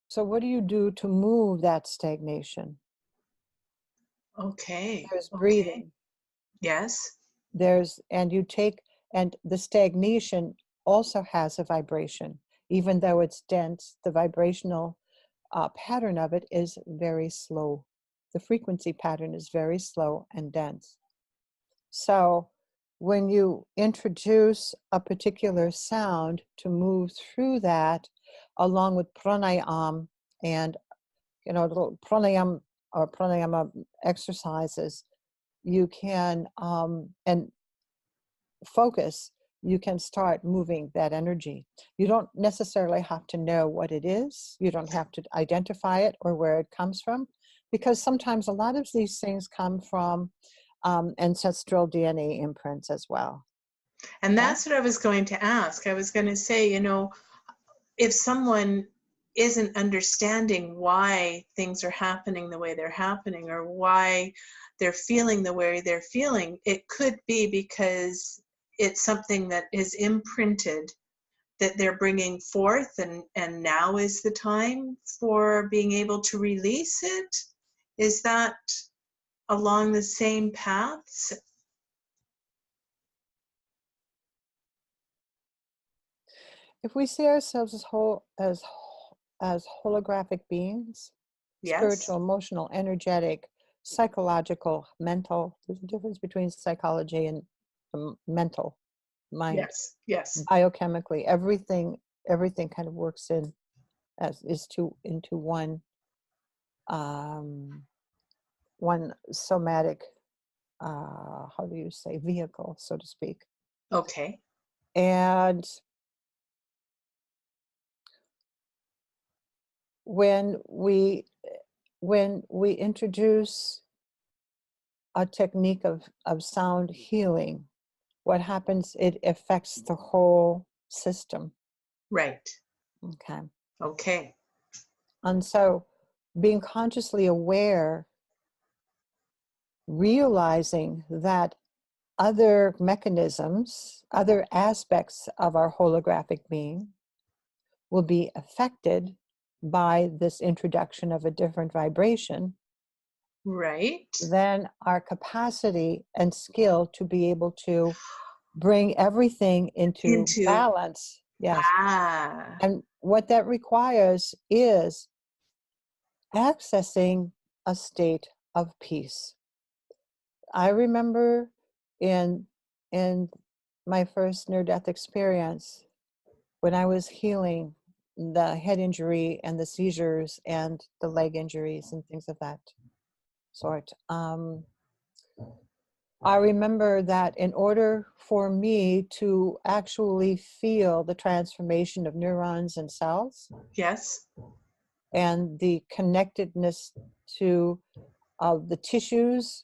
So what do you do to move that stagnation? Okay. There's Okay. breathing. Yes. And the stagnation also has a vibration. Even though it's dense, the vibrational pattern of it is very slow. The frequency pattern is very slow and dense. So when you introduce a particular sound to move through that, along with pranayama and little pranayama exercises, you can and focus, you can start moving that energy. You don't necessarily have to know what it is. You don't have to identify it or where it comes from, because sometimes a lot of these things come from ancestral DNA imprints as well. And Okay? that's what I was going to ask. I was going to say, if someone isn't understanding why things are happening the way they're happening, or why they're feeling the way they're feeling, it could be because it's something that is imprinted that they're bringing forth, and now is the time for being able to release it. Is that along the same paths? If we see ourselves as holographic beings, Yes. spiritual, emotional, energetic, psychological, mental, there's a difference between psychology and mental mind. Yes. Yes. Biochemically, everything kind of works into um, one somatic, how do you say, vehicle, so to speak. Okay. And when we introduce a technique of sound healing, what happens, it affects the whole system. Right. Okay. Okay. And so being consciously aware, realizing that other mechanisms, other aspects of our holographic being will be affected by this introduction of a different vibration, Right. then our capacity and skill to be able to bring everything into Into, balance. Yes. ah, And what that requires is accessing a state of peace. I remember in in my first near-death experience, when I was healing the head injury and the seizures and the leg injuries and things of that sort. I remember that in order for me to actually feel the transformation of neurons and cells yes. and the connectedness to the tissues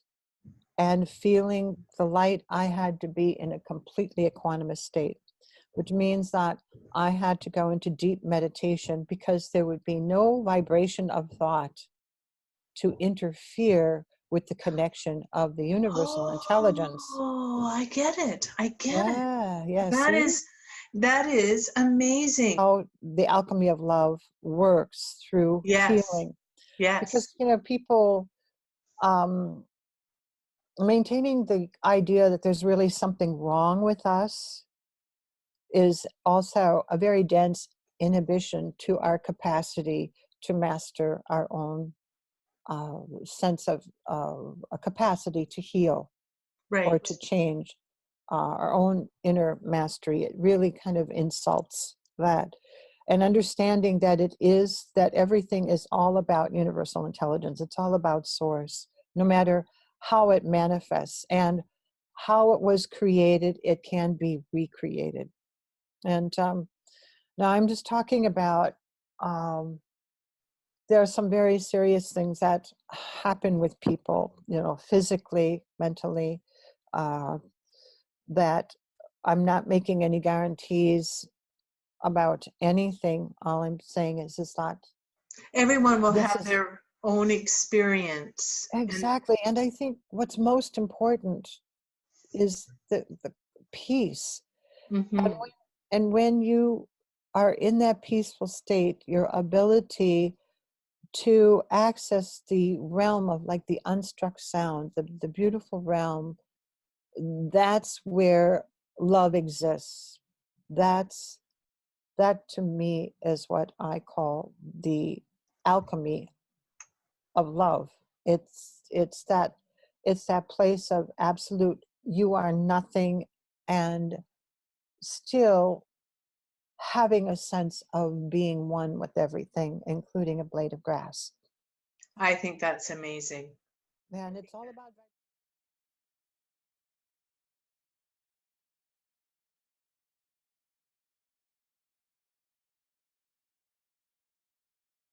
and feeling the light, I had to be in a completely equanimous state, which means that I had to go into deep meditation because there would be no vibration of thought to interfere with the connection of the universal intelligence. Oh, I get it. I get it. Yeah, yeah, That see is, that is amazing. how the alchemy of love works through Yes. healing. Because, Yes. people um, maintaining the idea that there's really something wrong with us is also a very dense inhibition to our capacity to master our own sense of a capacity to heal or Right. to change our own inner mastery. It really kind of insults that. And understanding that that everything is all about universal intelligence. It's all about source, no matter how it manifests and how it was created, it can be recreated. And now I'm just talking about, there are some very serious things that happen with people, physically, mentally, uh, that I'm not making any guarantees about anything. All I'm saying is that Everyone will this have is their own experience. And exactly, and I think what's most important is the peace. And mhm. when, and when you are in that peaceful state, your ability to access the realm of like the unstruck sound, the beautiful realm, that's where love exists. That's that to me is what I call the alchemy of love. It's that it's that place of absolute you are nothing and still having a sense of being one with everything, including a blade of grass. I think that's amazing. Man, it's all about